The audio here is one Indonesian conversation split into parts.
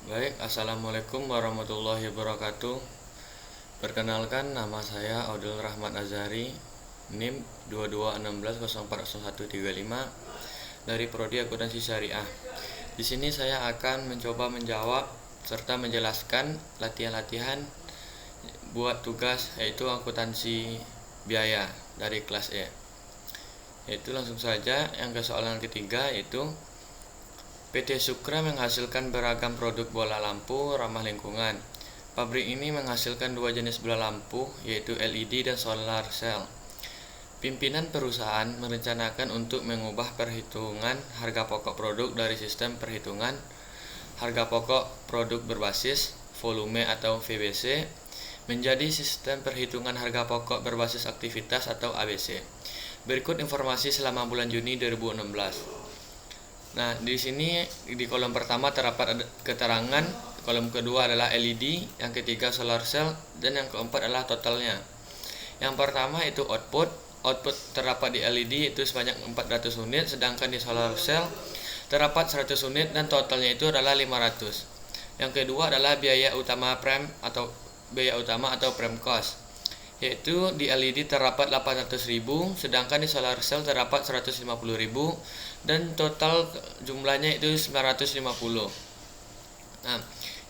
Baik, Assalamualaikum warahmatullahi wabarakatuh. Perkenalkan, nama saya Audul Rahmat Azhari, NIM 2216040135 dari Prodi Akuntansi Syariah. Di sini saya akan mencoba menjawab serta menjelaskan latihan-latihan buat tugas yaitu akuntansi biaya dari kelas E. Yaitu langsung saja yang ke soalan ketiga, yaitu PT Sukra menghasilkan beragam produk bola lampu ramah lingkungan. Pabrik ini menghasilkan dua jenis bola lampu, yaitu LED dan solar cell. Pimpinan perusahaan merencanakan untuk mengubah perhitungan harga pokok produk dari sistem perhitungan harga pokok produk berbasis volume atau VBC menjadi sistem perhitungan harga pokok berbasis aktivitas atau ABC. Berikut informasi selama bulan Juni 2016. Nah, di sini di kolom pertama terdapat keterangan, kolom kedua adalah LED, yang ketiga solar cell, dan yang keempat adalah totalnya. Yang pertama itu output terdapat di LED itu sebanyak 400 unit, sedangkan di solar cell terdapat 100 unit dan totalnya itu adalah 500. Yang kedua adalah biaya utama atau prem cost, yaitu di LED terdapat 800.000, sedangkan di solar cell terdapat 150.000 dan total jumlahnya itu 950. Nah,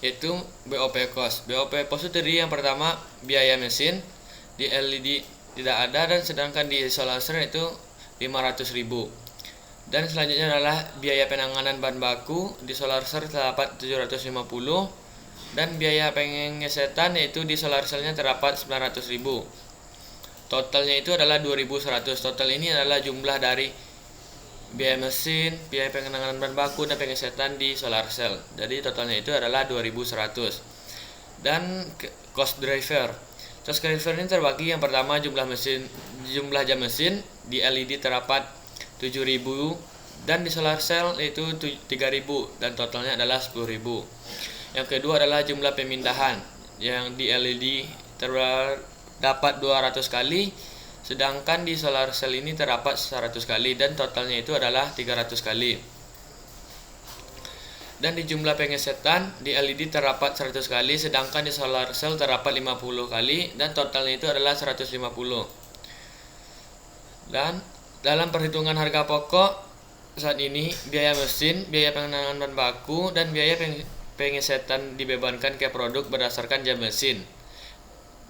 yaitu BOP cost. BOP cost itu tadi yang pertama biaya mesin, di LED tidak ada, dan sedangkan di solar cell itu 500.000. Dan selanjutnya adalah biaya penanganan bahan baku, di solar cell terdapat 750, dan biaya pengesetan yaitu di solar cellnya terdapat 900.000. Totalnya itu adalah 2.100. Total ini adalah jumlah dari biaya mesin, biaya penanganan bahan baku, dan pengesetan di solar cell. Jadi totalnya itu adalah 2.100. Dan cost driver. Cost driver ini terbagi, yang pertama jumlah jam mesin, di LED terdapat 7.000 dan di solar cell itu 3.000 dan totalnya adalah 10.000. Yang kedua adalah jumlah pemindahan, yang di LED terdapat 200 kali, sedangkan di solar cell ini terdapat 100 kali dan totalnya itu adalah 300 kali. Dan di jumlah pengesetan, di LED terdapat 100 kali, sedangkan di solar cell terdapat 50 kali dan totalnya itu adalah 150. Dan dalam perhitungan harga pokok saat ini, biaya mesin, biaya penanganan bahan baku, dan biaya pengesetan dibebankan ke produk berdasarkan jam mesin.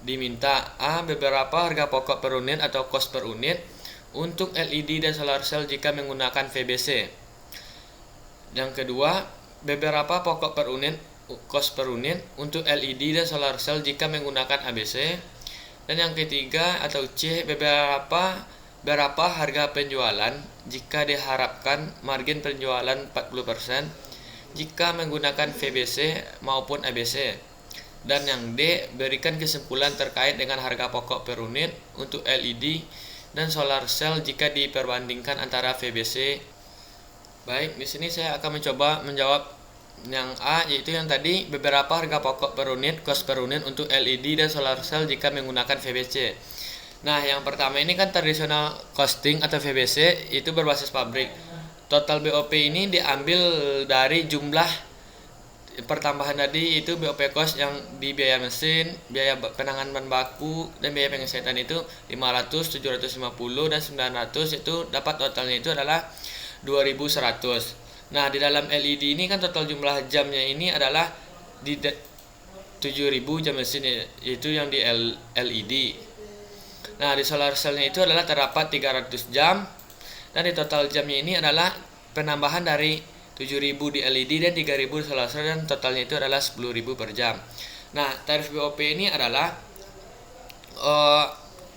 Diminta beberapa harga pokok per unit atau cost per unit untuk LED dan solar cell jika menggunakan VBC. Yang kedua, beberapa pokok per unit cost per unit untuk LED dan solar cell jika menggunakan ABC. Dan yang ketiga atau C, berapa harga penjualan jika diharapkan margin penjualan 40% jika menggunakan VBC maupun ABC. Dan yang D, berikan kesimpulan terkait dengan harga pokok per unit untuk LED dan solar cell jika diperbandingkan antara VBC. Baik, di sini saya akan mencoba menjawab yang A, yaitu yang tadi beberapa harga pokok per unit, cost per unit untuk LED dan solar cell jika menggunakan VBC. Nah, yang pertama ini kan traditional costing atau VBC, itu berbasis pabrik. Total BOP ini diambil dari jumlah pertambahan tadi, itu BOP cost yang di biaya mesin, biaya penanganan bahan baku, dan biaya pengesetan itu 500, 750, dan 900, itu dapat totalnya itu adalah 2.100. Nah, di dalam LED ini kan total jumlah jamnya ini adalah di 7.000 jam mesin, yaitu yang di LED. Nah, di solar cellnya itu adalah terdapat 300 jam, dan di total jamnya ini adalah penambahan dari 7.000 di LED dan 3.000 di solar cell, dan totalnya itu adalah 10.000 per jam. Nah, tarif BOP ini adalah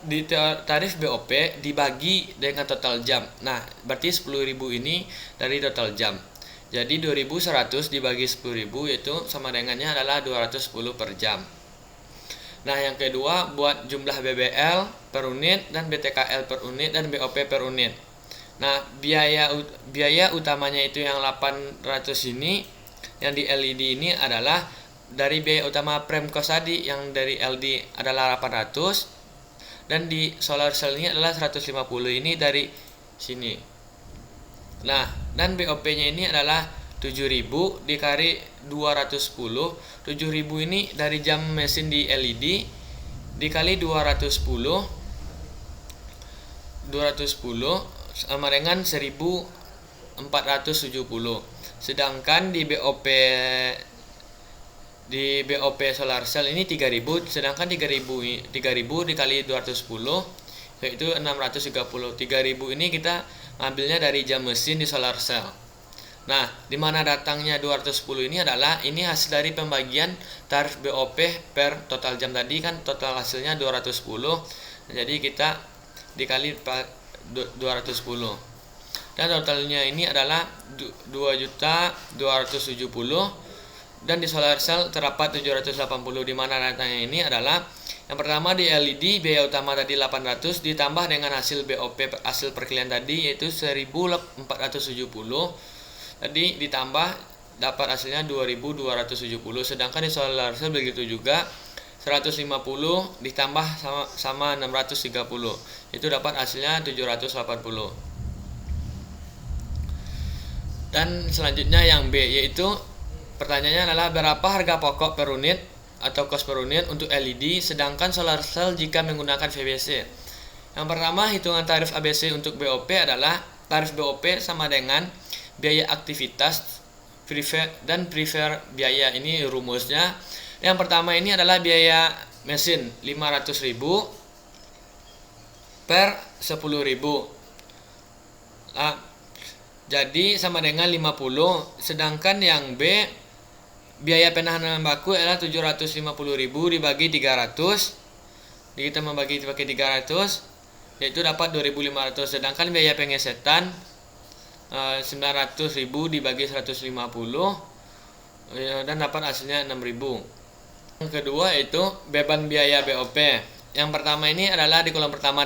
di tarif BOP dibagi dengan total jam. Nah, berarti 10.000 ini dari total jam. Jadi 2.100 dibagi 10.000 yaitu sama dengannya adalah 210 per jam. Nah, yang kedua buat jumlah BBL per unit dan BTKL per unit dan BOP per unit. Nah, biaya utamanya itu yang 800 ini, yang di LED ini adalah dari biaya utama prem cost tadi, yang dari LED adalah 800 dan di solar cell ini adalah 150 ini dari sini. Nah, dan BOP-nya ini adalah 7.000 dikali 210. 7.000 ini dari jam mesin di LED dikali 210 sama dengan 1470. Sedangkan di BOP solar cell ini 3.000, sedangkan 3.000 dikali 210 yaitu 630. 3.000 ini kita ambilnya dari jam mesin di solar cell. Nah, di mana datangnya 210 ini adalah ini hasil dari pembagian tarif BOP per total jam tadi, kan total hasilnya 210. Jadi kita dikali 210. Dan totalnya ini adalah 2.270.000 dan di solar cell terdapat 780. Di mana datanya ini adalah yang pertama di LED biaya utama tadi 800 ditambah dengan hasil BOP hasil perkalian tadi yaitu 1.470. Tadi ditambah dapat hasilnya 2.270. Sedangkan di solar cell begitu juga 150 ditambah sama 630. Itu dapat hasilnya 780. Dan selanjutnya yang B, yaitu pertanyaannya adalah berapa harga pokok per unit atau cost per unit untuk LED sedangkan solar cell jika menggunakan VBC. Yang pertama, hitungan tarif ABC untuk BOP adalah tarif BOP sama dengan biaya aktivitas dan prefer biaya. Ini rumusnya. Yang pertama ini adalah biaya mesin 500.000 per 10.000. Nah, jadi sama dengan 50. Sedangkan yang B, biaya penahanan baku adalah 750.000 dibagi 300. Jadi kita membagi pakai 300 yaitu dapat 2.500. Sedangkan biaya pengesetan 900.000 dibagi 150 dan dapat hasilnya 6.000. Yang kedua itu beban biaya BOP. Yang pertama ini adalah di kolom pertama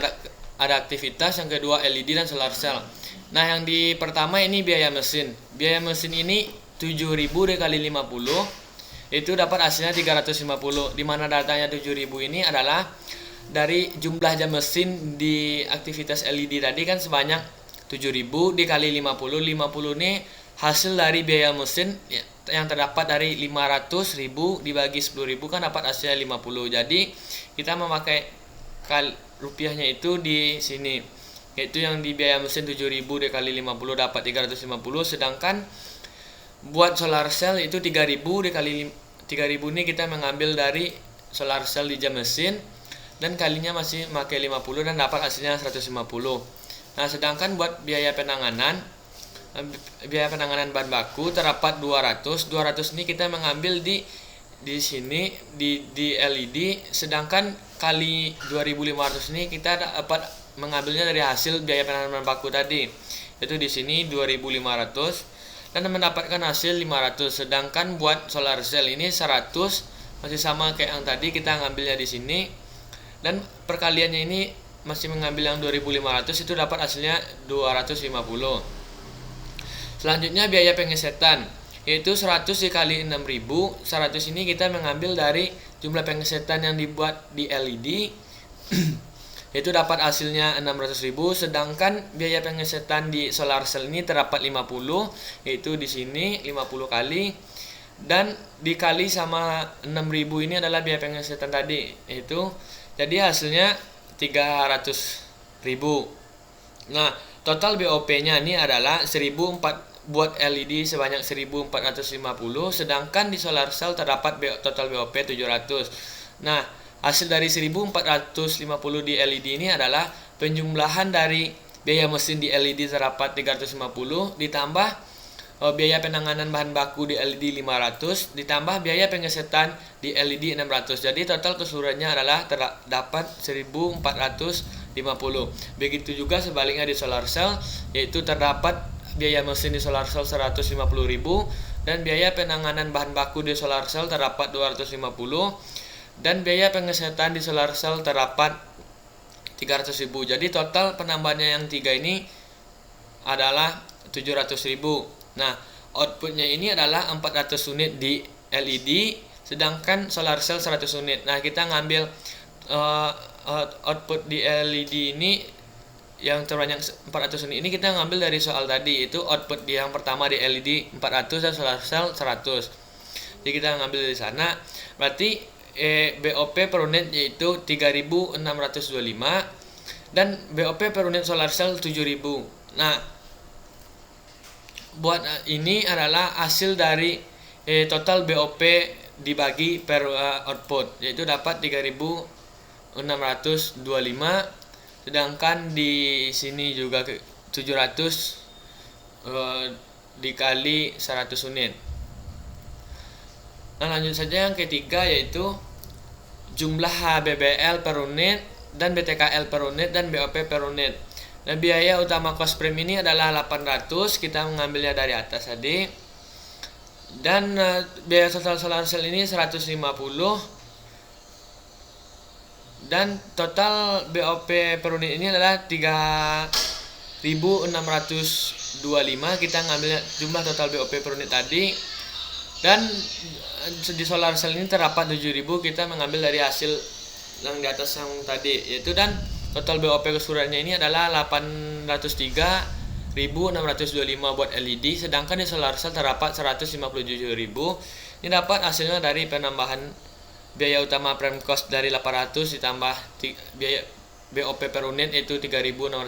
ada aktivitas, yang kedua LED dan solar cell. Nah, yang di pertama ini biaya mesin. Biaya mesin ini 7.000 dikali 50 itu dapat hasilnya 350. Di mana datanya 7.000 ini adalah dari jumlah jam mesin di aktivitas LED tadi kan sebanyak 7.000 dikali 50. 50 ini hasil dari biaya mesin yang terdapat dari 500.000 dibagi 10.000 kan dapat hasilnya 50. Jadi kita memakai rupiahnya itu di sini, yaitu yang di biaya mesin 7.000 dikali 50 dapat 350. Sedangkan buat solar cell itu 3.000 dikali 3.000 ini kita mengambil dari solar cell di jam mesin dan kalinya masih pakai 50 dan dapat hasilnya 150. Nah, sedangkan buat biaya penanganan bahan baku terdapat 200 ini kita mengambil di sini di LED, sedangkan kali 2.500 ini kita dapat mengambilnya dari hasil biaya penanganan bahan baku tadi, yaitu di sini 2.500 dan mendapatkan hasil 500. Sedangkan buat solar cell ini 100 masih sama kayak yang tadi, kita ngambilnya di sini dan perkaliannya ini masih mengambil yang 2.500 itu dapat hasilnya 250. Selanjutnya biaya pengesetan yaitu 100 dikali 6.000. 100 ini kita mengambil dari jumlah pengesetan yang dibuat di LED itu dapat hasilnya 600.000. Sedangkan biaya pengesetan di solar cell ini terdapat 50, yaitu di sini 50 kali dan dikali sama 6.000 ini adalah biaya pengesetan tadi, itu jadi hasilnya 300.000. Nah, total BOP-nya ini adalah 1.400 buat LED sebanyak 1.450, sedangkan di solar cell terdapat total BOP 700. Nah, hasil dari 1.450 di LED ini adalah penjumlahan dari biaya mesin di LED terdapat 350 ditambah biaya penanganan bahan baku di LED 500 ditambah biaya pengesetan di LED 600. Jadi total keseluruhannya adalah terdapat 1.450. Begitu juga sebaliknya di solar cell, yaitu terdapat biaya mesin di solar cell 150.000 dan biaya penanganan bahan baku di solar cell terdapat 250 dan biaya pengesetan di solar cell terdapat 300.000. Jadi total penambahannya yang 3 ini adalah 700.000. Nah, outputnya ini adalah 400 unit di LED, sedangkan solar cell 100 unit. Nah, kita ngambil output di LED ini yang terbanyak 400 unit ini kita ngambil dari soal tadi, itu output yang pertama di LED 400 dan solar cell 100. Jadi kita ngambil dari sana. Berarti BOP per unit yaitu 3625 dan BOP per unit solar cell 7000. Nah, buat ini adalah hasil dari total BOP dibagi per output, yaitu dapat 3625, sedangkan di sini juga 700 dikali 100 unit. Nah, lanjut saja yang ketiga, yaitu jumlah HBBL per unit dan BTKL per unit dan BOP per unit. Nah, biaya utama cost prime ini adalah 800, kita mengambilnya dari atas tadi. Dan biaya total solar cell ini 150. Dan total BOP per unit ini adalah 3625. Kita ngambil jumlah total BOP per unit tadi. Dan di solar cell ini terdapat 7000, kita mengambil dari hasil yang di atas yang tadi, yaitu, dan total BOP keseluruhannya ini adalah 803.625 buat LED, sedangkan di solar cell terdapat 157.000. Ini dapat hasilnya dari penambahan biaya utama prime cost dari 800 ditambah biaya BOP per unit itu 3625,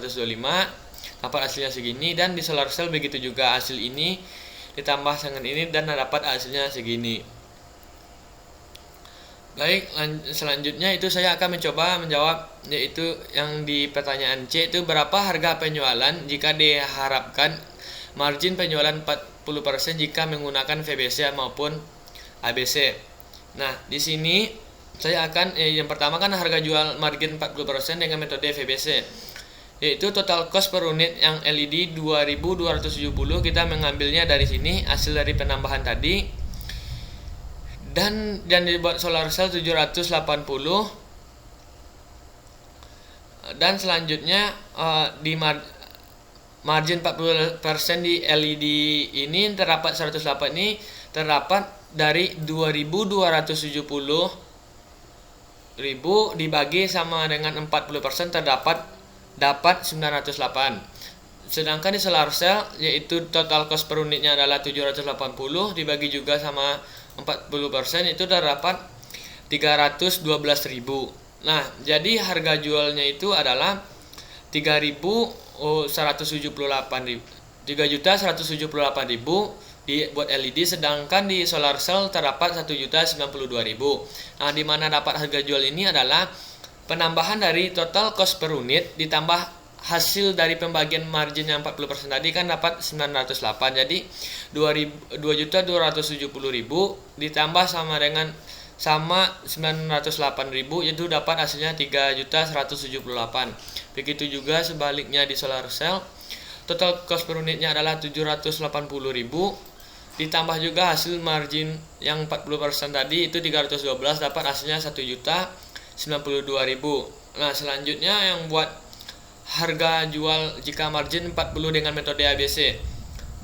dapat hasilnya segini. Dan di solar cell begitu juga, hasil ini ditambah dengan ini dan dapat hasilnya segini. Baik, selanjutnya itu saya akan mencoba menjawab, yaitu yang di pertanyaan C, itu berapa harga penjualan jika diharapkan margin penjualan 40% jika menggunakan VBC maupun ABC. Nah, di sini saya akan yang pertama kan harga jual margin 40% dengan metode VBC, yaitu total cost per unit yang LED 2270, kita mengambilnya dari sini hasil dari penambahan tadi, dan dibuat solar cell 780. Dan selanjutnya di margin 40% di LED ini terdapat 108, ini terdapat dari 2270.000 dibagi sama dengan 40% dapat 908. Sedangkan di solar cell, yaitu total cost per unitnya adalah 780 dibagi juga sama 40%, itu terdapat 312.000. Nah, jadi harga jualnya itu adalah 3.178.000 buat LED, sedangkan di solar cell terdapat 1.092.000. Nah, di mana dapat harga jual ini adalah penambahan dari total cost per unit ditambah hasil dari pembagian margin yang 40% tadi, kan dapat 908. Jadi 2.270.000 ditambah sama 908.000, yaitu dapat hasilnya 3.178. Begitu juga sebaliknya di solar cell, total cost per unitnya adalah 780.000 ditambah juga hasil margin yang 40% tadi itu 312, dapat hasilnya 1.092.000. Nah, selanjutnya yang buat harga jual jika margin 40 dengan metode ABC.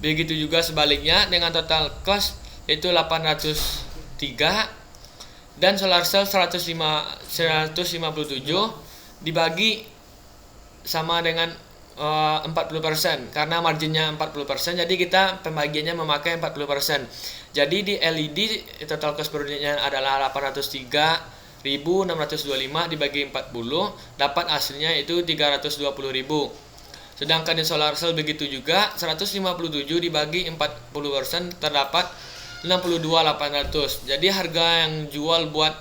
Begitu juga sebaliknya dengan total cost yaitu 803 dan solar cell 157 dibagi sama dengan 40%, karena marginnya 40%, jadi kita pembagiannya memakai 40%. Jadi di LED total cost per unitnya adalah 803.625 dibagi 40, dapat hasilnya itu 320.000. Sedangkan di solar cell begitu juga, 157 dibagi 40% terdapat 62.800. Jadi harga yang jual buat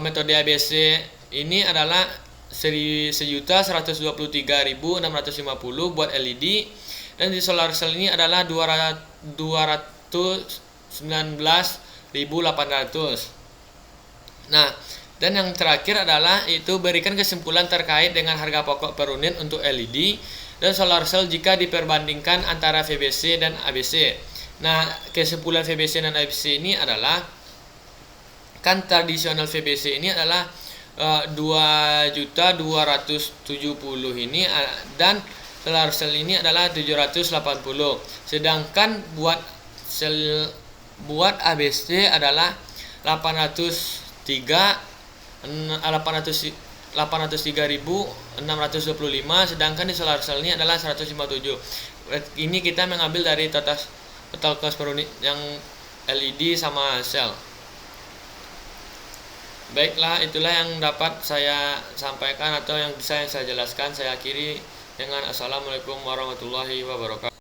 metode ABC ini adalah 1.123.650 buat LED, dan di solar cell ini adalah 219.800. Nah, dan yang terakhir adalah itu berikan kesimpulan terkait dengan harga pokok per unit untuk LED dan solar cell jika diperbandingkan antara VBC dan ABC. Nah, kesimpulan VBC dan ABC ini adalah, kan tradisional VBC ini adalah 2.270 ini, dan solar cell ini adalah 780. Sedangkan buat ABC adalah 803 803.625, sedangkan di solar cell ini adalah 157. Ini kita mengambil dari total cost per unit yang LED sama cell. Baiklah, itulah yang dapat saya sampaikan atau yang bisa saya jelaskan. Saya akhiri dengan assalamualaikum warahmatullahi wabarakatuh.